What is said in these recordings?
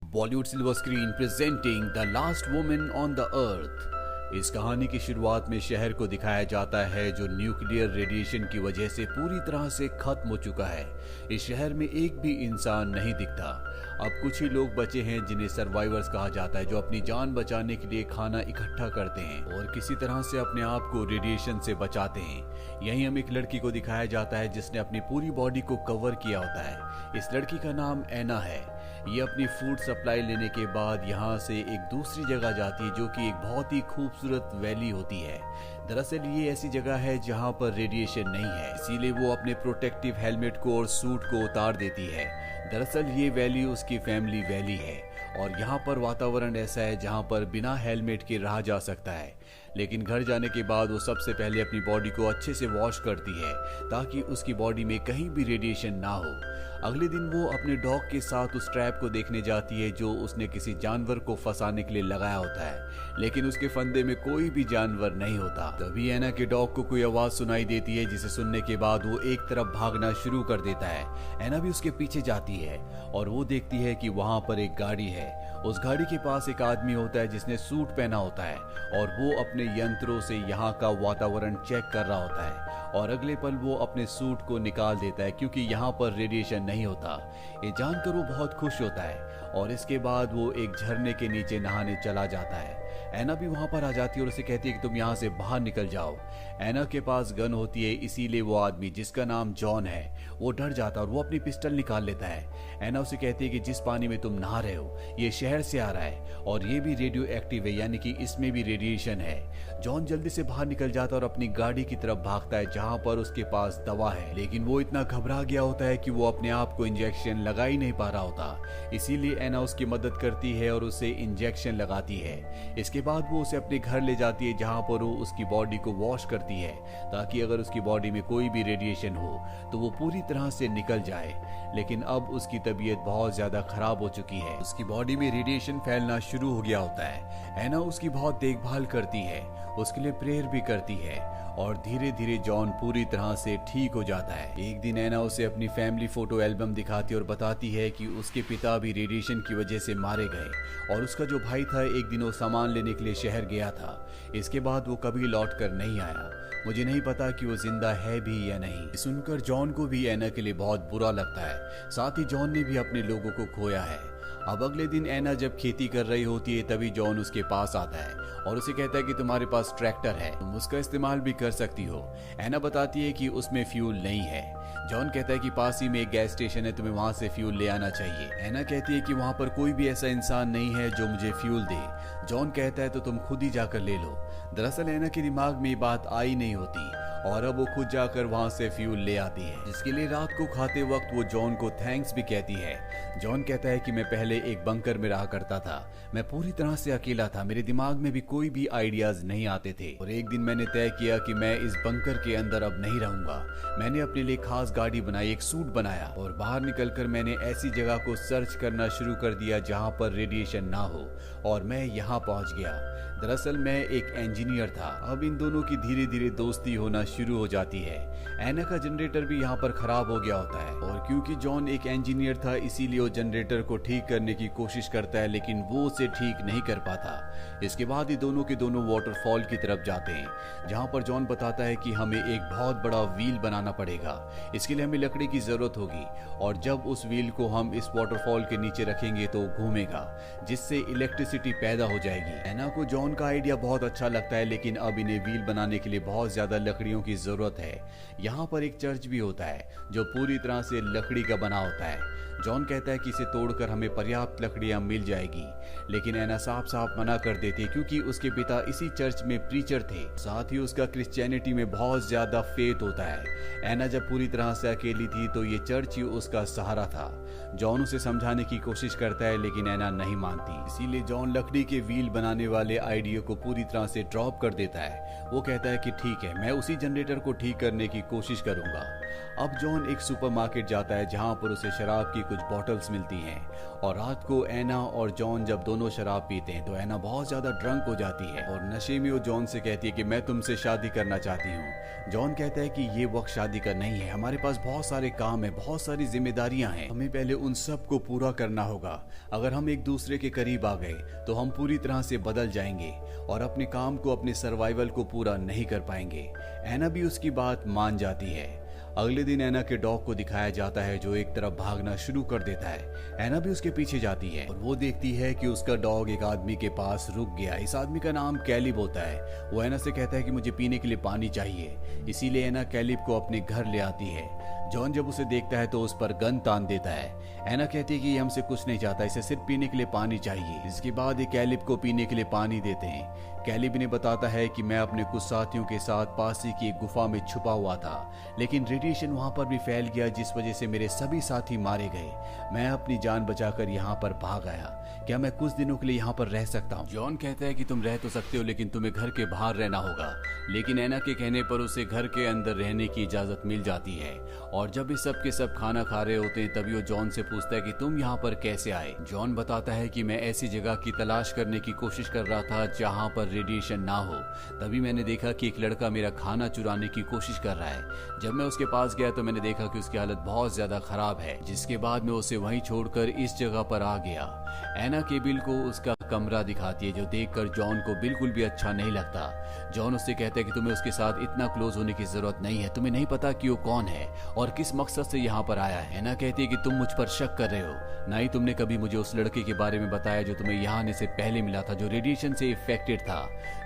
Bollywood silver screen presenting the last woman on the earth. इस कहानी की शुरुआत में शहर को दिखाया जाता है जो न्यूक्लियर रेडिएशन की वजह से पूरी तरह से खत्म हो चुका है। इस शहर में एक भी इंसान नहीं दिखता। अब कुछ ही लोग बचे हैं जिन्हें सर्वाइवर्स कहा जाता है, जो अपनी जान बचाने के लिए खाना इकट्ठा करते हैं और किसी तरह से अपने आप को रेडिएशन से बचाते हैं। यहीं हम एक लड़की को दिखाया जाता है जिसने अपनी पूरी बॉडी को कवर किया होता है। इस लड़की का नाम ऐना है। ये अपनी फूड सप्लाई लेने के बाद यहाँ से एक दूसरी जगह जाती है जो कि एक बहुत ही खूबसूरत वैली होती है। दरअसल ये ऐसी जगह है जहाँ पर रेडिएशन नहीं है, इसीलिए वो अपने प्रोटेक्टिव हेलमेट को और सूट को उतार देती है। दरअसल ये वैली उसकी फैमिली वैली है और यहाँ पर वातावरण ऐसा है जहाँ पर बिना हेलमेट के रहा जा सकता है। लेकिन घर जाने के बाद वो सबसे पहले अपनी बॉडी को अच्छे से वॉश करती है ताकि उसकी बॉडी में कहीं भी रेडिएशन ना हो। अगले दिन वो अपने डॉग के साथ उस ट्रैप को देखने जाती है जो उसने किसी जानवर को फंसाने के लिए लगाया होता है, लेकिन उसके फंदे में कोई भी जानवर नहीं होता। तभी ऐना के डॉग को कोई आवाज सुनाई देती है जिसे सुनने के बाद वो एक तरफ भागना शुरू कर देता है। ऐना भी उसके पीछे जाती है और वो देखती है कि वहां पर एक गाड़ी है। उस गाड़ी के पास एक आदमी होता है जिसने सूट पहना होता है और वो अपने यंत्रों से यहाँ का वातावरण चेक कर रहा होता है और अगले पल वो अपने सूट को निकाल देता है क्योंकि यहाँ पर रेडिएशन नहीं होता। ये जानकर वो बहुत खुश होता है और इसके बाद वो एक झरने के नीचे नहाने चला जाता है। ऐना भी वहां पर आ जाती है और उसे कहती है कि तुम यहाँ से बाहर निकल जाओ। ऐना के पास गन होती है, इसीलिए वो आदमी जिसका नाम जॉन है वो डर जाता है और वो अपनी पिस्टल निकाल लेता है। ऐना उसे कहती है कि जिस पानी में तुम नहा रहे हो ये शहर से आ रहा है और ये भी रेडियो एक्टिव है, यानी कि इसमें भी रेडिएशन है। जॉन जल्दी से बाहर निकल जाता है और अपनी गाड़ी की तरफ भागता है जहां पर उसके पास दवा है, लेकिन वो इतना घबरा गया होता है कि वो अपने आप को इंजेक्शन लगा ही नहीं पा रहा होता। इसीलिए ऐना उसकी मदद करती है और उसे इंजेक्शन लगाती है। इसके बाद वो उसे अपने घर ले जाती है जहां पर वो उसकी बॉडी को वॉश करती है ताकि अगर उसकी बॉडी में कोई भी रेडिएशन हो तो वो पूरी तरह से निकल जाए। लेकिन अब उसकी तबीयत बहुत ज्यादा खराब हो चुकी है, उसकी बॉडी में रेडिएशन फैलना शुरू हो गया होता है। ऐना उसकी बहुत देखभाल करती है, उसके लिए प्रेयर भी करती है और धीरे धीरे जॉन पूरी तरह से ठीक हो जाता है। एक दिन ऐना उसे अपनी फैमिली फोटो एल्बम दिखाती और बताती है कि उसके पिता भी रेडिएशन की वजह से मारे गए और उसका जो भाई था एक दिन वो सामान लेने के लिए शहर गया था। इसके बाद वो कभी लौट कर नहीं आया। मुझे नहीं पता कि वो जिंदा है भी या नहीं। सुनकर जॉन को भी ऐना के लिए बहुत बुरा लगता है। साथ ही जॉन ने भी अपने लोगों को खोया है। अब अगले दिन ऐना जब खेती कर रही होती है तभी जॉन उसके पास आता है और उसे कहता है कि तुम्हारे पास ट्रैक्टर है, तुम उसका इस्तेमाल भी कर सकती हो। ऐना बताती है कि उसमें फ्यूल नहीं है। जॉन कहता है कि पास ही में एक गैस स्टेशन है, तुम्हें वहां से फ्यूल ले आना चाहिए। ऐना कहती है कि वहां पर कोई भी ऐसा इंसान नहीं है जो मुझे फ्यूल दे। जॉन कहता है तो तुम खुद ही जाकर ले लो। दरअसल ऐना के दिमाग में ये बात आई नहीं होती और अब वो खुद जाकर वहां से फ्यूल ले आती है, जिसके लिए रात को खाते वक्त वो जॉन को थैंक्स भी कहती है। जॉन कहता है कि मैं पहले एक बंकर में रहा करता था, मैं पूरी तरह से अकेला था, मेरे दिमाग में भी कोई भी आइडियाज नहीं आते थे और एक दिन मैंने तय किया कि मैं इस बंकर के अंदर अब नहीं रहूंगा। मैंने अपने लिए खास गाड़ी बनाई, एक सूट बनाया और बाहर निकलकर मैंने ऐसी जगह को सर्च करना शुरू कर दिया जहां पर रेडिएशन ना हो और मैं यहाँ पहुंच गया। दरअसल मैं एक इंजीनियर था। अब इन दोनों की धीरे धीरे दोस्ती होना शुरू हो जाती है। ऐना का जनरेटर भी यहाँ पर खराब हो गया होता है और क्योंकि जॉन एक इंजीनियर था इसीलिए वो जनरेटर को ठीक करने की कोशिश करता है, लेकिन वो उसे ठीक नहीं कर पाता। इसके बाद ये दोनों के दोनों वाटरफॉल की तरफ जाते हैं जहाँ पर जॉन बताता है कि हमें एक बहुत बड़ा व्हील बनाना पड़ेगा, इसके लिए हमें लकड़ी की जरूरत होगी और जब उस व्हील को हम इस वाटरफॉल के नीचे रखेंगे तो घूमेगा जिससे इलेक्ट्रिसिटी पैदा हो जाएगी। ऐना को जॉन का आइडिया बहुत अच्छा लगता है, लेकिन अब इन्हें व्हील बनाने के लिए बहुत ज्यादा लकड़ियों की जरूरत है। यहाँ पर एक चर्च भी होता है जो पूरी तरह से लकड़ी का बना होता है। जॉन कहता है कि इसे तोड़कर हमें पर्याप्त लकड़ियां मिल जाएगी, लेकिन ऐना साफ साफ मना कर देती है क्योंकि उसके पिता इसी चर्च में प्रीचर थे, साथ ही उसका क्रिश्चियनिटी में बहुत ज्यादा फेथ होता है। ऐना जब पूरी तरह से अकेली थी तो ये चर्च ही उसका सहारा था। जॉन उसे समझाने की कोशिश करता है लेकिन ऐना नहीं मानती, इसीलिए जॉन लकड़ी के व्हील बनाने वाले आइडिया को पूरी तरह से ड्रॉप कर देता है। वो कहता है कि ठीक है, मैं उसी जनरेटर को ठीक करने की कोशिश करूंगा। अब जॉन एक सुपरमार्केट जाता है जहां पर उसे शराब की कुछ बॉटल्स मिलती हैं। और रात को एना और जॉन जब दोनों शराब पीते हैं तो एना बहुत ज़्यादा ड्रंक हो जाती है और नशे में वो जॉन से कहती है कि मैं तुमसे शादी करना चाहती हूँ। जॉन कहता है कि ये वक्त शादी का नहीं है, हमारे पास बहुत सारे काम है, बहुत सारी जिम्मेदारियां हैं, हमें पहले उन सब को पूरा करना होगा। अगर हम एक दूसरे के करीब आ गए तो हम पूरी तरह से बदल जाएंगे और अपने काम को, अपने सर्वाइवल को पूरा नहीं कर पाएंगे। एना भी उसकी बात मान जाती है। अगले दिन एना के डॉग को दिखाया जाता है जो एक तरफ भागना शुरू कर देता है। एना भी उसके पीछे जाती है और वो देखती है कि उसका डॉग एक आदमी के पास रुक गया। इस आदमी का नाम कैलिब होता है। वो एना से कहता है कि मुझे पीने के लिए पानी चाहिए, इसीलिए एना कैलिब को अपने घर ले आती है। जॉन जब उसे देखता है तो उस पर गन तान देता है। एना कहती है कि ये हमसे कुछ नहीं चाहता, इसे सिर्फ पीने के लिए पानी चाहिए। इसके बाद ये कैलिब को पीने के लिए पानी देते हैं। कैलिब ने बताता है कि मैं अपने कुछ साथियों के साथ पास ही की एक गुफा में छुपा हुआ था, लेकिन रेडिएशन वहां पर भी फैल गया जिस वजह से मेरे सभी साथी मारे गए। मैं अपनी जान बचाकर यहाँ पर भाग आया। क्या मैं कुछ दिनों के लिए यहाँ पर रह सकता हूँ? जॉन कहता है कि तुम रह तो सकते हो लेकिन तुम्हें घर के बाहर रहना होगा। लेकिन एना के कहने पर उसे घर के अंदर रहने की इजाजत मिल जाती है। और जब ये सब के सब खाना खा रहे होते हैं तभी वो जॉन से पूछता है कि तुम यहाँ पर कैसे आए। जॉन बताता है कि मैं ऐसी जगह की तलाश करने की कोशिश कर रहा था जहाँ पर रेडिएशन ना हो। तभी मैंने देखा कि एक लड़का मेरा खाना चुराने की कोशिश कर रहा है। जब मैं उसके पास गया तो मैंने देखा कि उसकी हालत बहुत ज्यादा खराब है, जिसके बाद मैं उसे वहीं छोड़कर इस जगह पर आ गया। एना केबिल को उसका कमरा दिखाती है जो देखकर जॉन को बिल्कुल भी अच्छा नहीं लगता। जॉन उससे कहता है कि तुम्हें उसके साथ इतना क्लोज होने की जरूरत नहीं है, तुम्हें नहीं पता कि वो कौन है और किस मकसद से यहाँ पर आया है। एना कहती है कि तुम मुझ पर शक कर रहे हो, ना ही तुमने कभी मुझे उस लड़के के बारे में बताया जो तुम्हें यहाँ आने से पहले मिला था, जो रेडिएशन से इफेक्टेड था।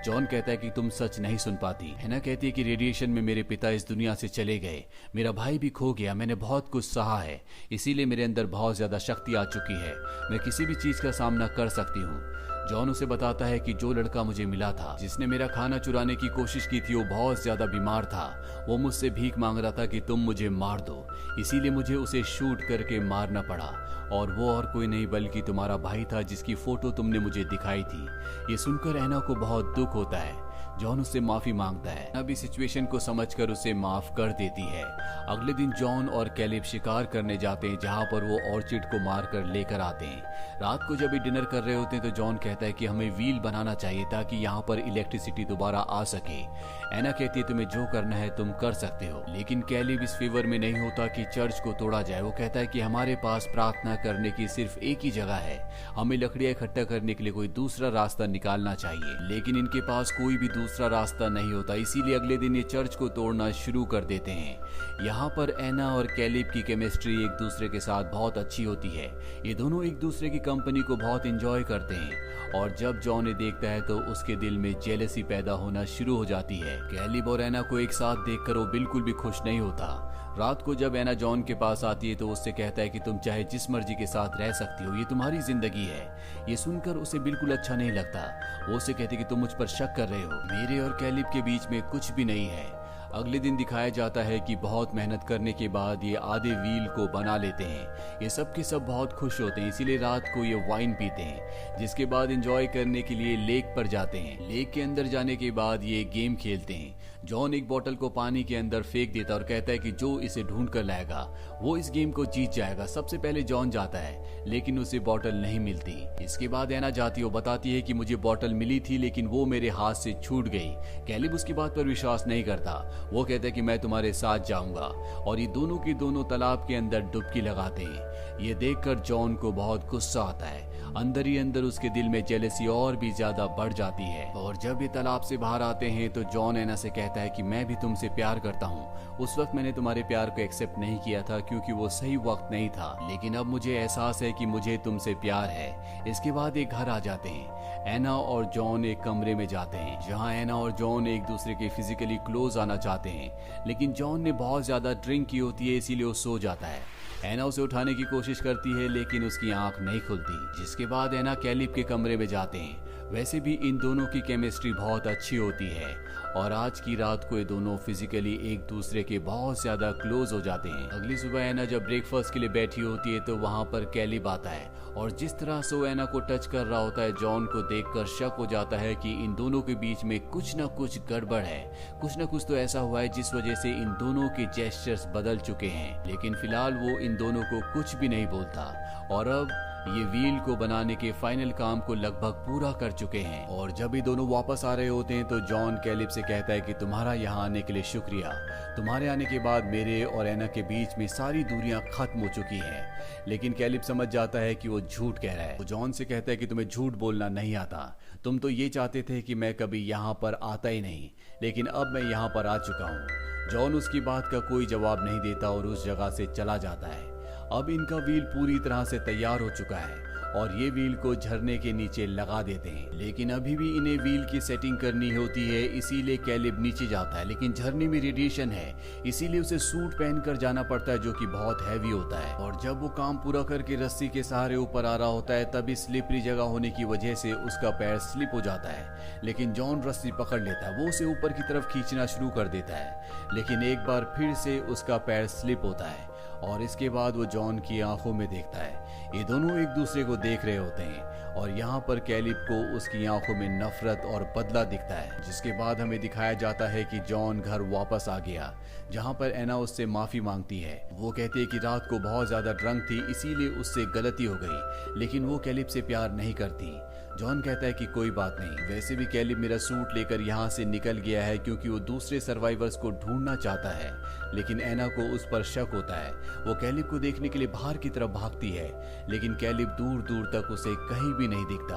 जॉन कहता है कि तुम सच नहीं सुन पाती। एना कहती है कि रेडिएशन में मेरे पिता इस दुनिया से चले गए, मेरा भाई भी खो गया, मैंने बहुत कुछ सहा है, इसीलिए मेरे अंदर बहुत ज्यादा शक्ति आ चुकी है, मैं किसी भी चीज का सामना कर सकती हूँ। जॉन उसे बताता है कि जो लड़का मुझे मिला था, जिसने मेरा खाना चुराने की कोशिश की थी, वो बहुत ज्यादा बीमार था। वो मुझसे भीख मांग रहा था कि तुम मुझे मार दो, इसीलिए मुझे उसे शूट करके मारना पड़ा। और वो और कोई नहीं बल्कि तुम्हारा भाई था जिसकी फोटो तुमने मुझे दिखाई थी। ये सुनकर एना को बहुत दुख होता है। जॉन उससे माफी मांगता है। एना भी सिचुएशन को समझकर उसे माफ कर देती है। अगले दिन जॉन और कैलिब शिकार करने जाते हैं जहां पर वो ऑर्चिड को मारकर लेकर आते हैं। रात को जब ये डिनर कर रहे होते हैं तो जॉन कहता है कि हमें व्हील बनाना चाहिए ताकि यहाँ पर इलेक्ट्रिसिटी दोबारा आ सके। एना कहती है तुम्हें जो करना है तुम कर सकते हो, लेकिन कैलिब इस फेवर में नहीं होता कि चर्च को तोड़ा जाए। वो कहता है कि हमारे पास प्रार्थना करने की सिर्फ एक ही जगह है, हमें लकड़ियां इकट्ठा करने के लिए कोई दूसरा रास्ता निकालना चाहिए। लेकिन इनके पास कोई भी दूसरा रास्ता नहीं होता, इसीलिए अगले दिन ये चर्च को तोड़ना शुरू कर देते हैं। यहाँ पर एना और कैलिब की केमिस्ट्री एक दूसरे के साथ बहुत अच्छी होती है। ये दोनों एक दूसरे की कंपनी को बहुत एंजॉय करते हैं। और जब जॉन ये देखता है तो उसके दिल में जेलसी पैदा होना शुरू हो जाती है। कैलिब और एना को एक साथ देखकर वो बिल्कुल भी खुश नहीं होता। रात को जब एना जॉन के पास आती है तो उससे कहता है कि तुम चाहे जिस मर्जी के साथ रह सकती हो, ये तुम्हारी जिंदगी है। ये सुनकर उसे बिल्कुल अच्छा नहीं लगता। वो उसे कहती कि तुम मुझ पर शक कर रहे हो, मेरे और कैलिब के बीच में कुछ भी नहीं है। अगले दिन दिखाया जाता है कि बहुत मेहनत करने के बाद ये आधे व्हील को बना लेते हैं। ये सब के सब बहुत खुश होते हैं, इसीलिए रात को ये वाइन पीते हैं, जिसके बाद एंजॉय करने के लिए लेक पर जाते हैं। लेक के अंदर जाने के बाद ये गेम खेलते हैं। जॉन एक बोतल को पानी के अंदर फेंक देता और कहता है कि जो इसे ढूंढ कर लाएगा वो इस गेम को जीत जाएगा। सबसे पहले जॉन जाता है लेकिन उसे बोतल नहीं मिलती। इसके बाद एना जाती है, वो बताती है कि मुझे बोतल मिली थी लेकिन वो मेरे हाथ से छूट गई। कैलिब उसकी बात पर विश्वास नहीं करता। वो कहता है कि मैं तुम्हारे साथ जाऊंगा और ये दोनों की दोनों तालाब के अंदर डुबकी लगाते हैं। ये देखकर जॉन को बहुत गुस्सा आता है। अंदर ही अंदर उसके दिल में जेलसी और भी ज्यादा बढ़ जाती है। और जब ये तालाब से बाहर आते हैं तो जॉन एना से कहता है कि मैं भी तुमसे प्यार करता हूँ। उस वक्त मैंने तुम्हारे प्यार को एक्सेप्ट नहीं किया था क्योंकि वो सही वक्त नहीं था, लेकिन अब मुझे एहसास है कि मुझे तुमसे प्यार है। इसके बाद एक घर आ जाते हैं। एना और जॉन एक कमरे में जाते हैं जहाँ एना और जॉन एक दूसरे के फिजिकली क्लोज आना चाहते हैं, लेकिन जॉन ने बहुत ज्यादा ड्रिंक की होती है इसीलिए वो सो जाता है। एना उसे उठाने की कोशिश करती है लेकिन उसकी आंख नहीं खुलती, जिसके बाद एना कैलिब के कमरे में जाते हैं। वैसे भी इन दोनों की केमिस्ट्री बहुत अच्छी होती है और आज की रात को ये दोनों फिजिकली एक दूसरे के बहुत ज्यादा क्लोज हो जाते हैं। अगली सुबह एना जब ब्रेकफास्ट के लिए बैठी होती है तो वहां पर कैलिब आता है और जिस तरह से वो एना को टच कर रहा होता है, जॉन को देखकर शक हो जाता है कि इन दोनों के बीच में कुछ ना कुछ गड़बड़ है। कुछ ना कुछ तो ऐसा हुआ है जिस वजह से इन दोनों के जेस्चर्स बदल चुके हैं। लेकिन फिलहाल वो इन दोनों को कुछ भी नहीं बोलता और अब ये व्हील को बनाने के फाइनल काम को लगभग पूरा कर चुके हैं। और जब ये दोनों वापस आ रहे होते हैं तो जॉन कैलिब से कहता है कि तुम्हारा यहाँ आने के लिए शुक्रिया। तुम्हारे आने के बाद मेरे और एना के बीच में सारी दूरियां खत्म हो चुकी हैं। लेकिन कैलिब समझ जाता है कि वो झूठ कह रहा है। वो जॉन से कहता है कि तुम्हें झूठ बोलना नहीं आता। तुम तो ये चाहते थे कि मैं कभी यहाँ पर आता ही नहीं, लेकिन अब मैं यहाँ पर आ चुका हूँ। जॉन उसकी बात का कोई जवाब नहीं देता और उस जगह से चला जाता है। अब इनका व्हील पूरी तरह से तैयार हो चुका है और ये व्हील को झरने के नीचे लगा देते हैं। लेकिन अभी भी इन्हें व्हील की सेटिंग करनी होती है, इसीलिए कैलिब नीचे जाता है। लेकिन झरने में रेडिएशन है, इसीलिए उसे सूट पहनकर जाना पड़ता है जो कि बहुत हैवी होता है। और जब वो काम पूरा करके रस्सी के सहारे ऊपर आ रहा होता है, तभी स्लिपरी जगह होने की वजह से उसका पैर स्लिप हो जाता है। लेकिन जॉन रस्सी पकड़ लेता है, वो उसे ऊपर की तरफ खींचना शुरू कर देता है। लेकिन एक बार फिर से उसका पैर स्लिप होता है और इसके बाद वो जॉन की आंखों में देखता है। ये दोनों एक दूसरे को देख रहे होते हैं और यहाँ पर कैलिब को उसकी आंखों में नफरत और बदला दिखता है। जिसके बाद हमें दिखाया जाता है कि जॉन घर वापस आ गया, जहाँ पर एना उससे माफी मांगती है। वो कहती है कि रात को बहुत ज्यादा ड्रंक थी, इसीलिए उससे गलती हो गई, लेकिन वो कैलिब से प्यार नहीं करती। जॉन कहता है कि कोई बात नहीं, वैसे भी कैलिब मेरा सूट लेकर यहाँ से निकल गया है क्योंकि वो दूसरे सर्वाइवर्स को ढूंढना चाहता है। लेकिन एना को उस पर शक होता है। वो कैलिब को देखने के लिए बाहर की तरफ भागती है, लेकिन कैलिब दूर दूर तक उसे कहीं भी नहीं दिखता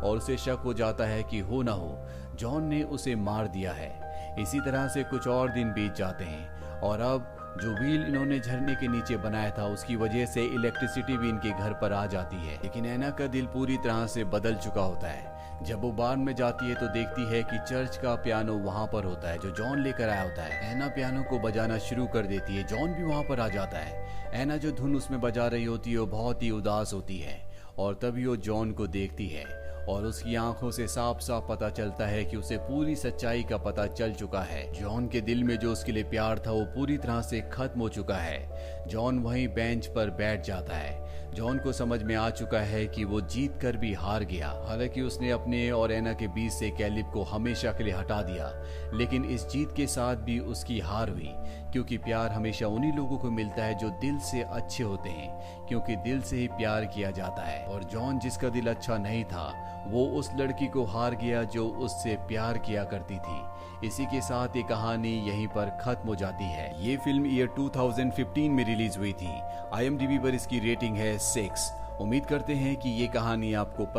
और उसे शक हो जाता है कि हो ना हो जॉन ने उसे मार दिया है। इसी तरह से कुछ और दिन बीत जाते हैं और अब जो व्हील इन्होंने झरने के नीचे बनाया था उसकी वजह से इलेक्ट्रिसिटी भी इनके घर पर आ जाती है। लेकिन एना का दिल पूरी तरह से बदल चुका होता है। जब वो बार में जाती है तो देखती है कि चर्च का पियानो वहाँ पर होता है जो जॉन लेकर आया होता है। एना पियानो को बजाना शुरू कर देती है, जॉन भी वहाँ पर आ जाता है। एना जो धुन उसमें बजा रही होती है वो बहुत ही उदास होती है और तभी वो जॉन को देखती है और उसकी आंखों से साफ साफ पता चलता है कि उसे पूरी सच्चाई का पता चल चुका है। जॉन के दिल में जो उसके लिए प्यार था वो पूरी तरह से खत्म हो चुका है। जॉन वहीं बेंच पर बैठ जाता है। जॉन को समझ में आ चुका है कि वो जीत कर भी हार गया। हालांकि उसने अपने और एना के बीच से कैलिब को हमेशा के लिए हटा दिया, लेकिन इस जीत के साथ भी उसकी हार हुई, क्योंकि प्यार हमेशा उन्हीं लोगों को मिलता है जो दिल से अच्छे होते हैं, क्योंकि दिल से ही प्यार किया जाता है। और जॉन जिसका दिल अच्छा नहीं था वो उस लड़की को हार गया जो उससे प्यार किया करती थी। इसी के साथ ये कहानी यहीं पर खत्म हो जाती है। ये फिल्म ईयर 2015 में रिलीज हुई थी। IMDb पर इसकी रेटिंग है 6। उम्मीद करते हैं कि ये कहानी आपको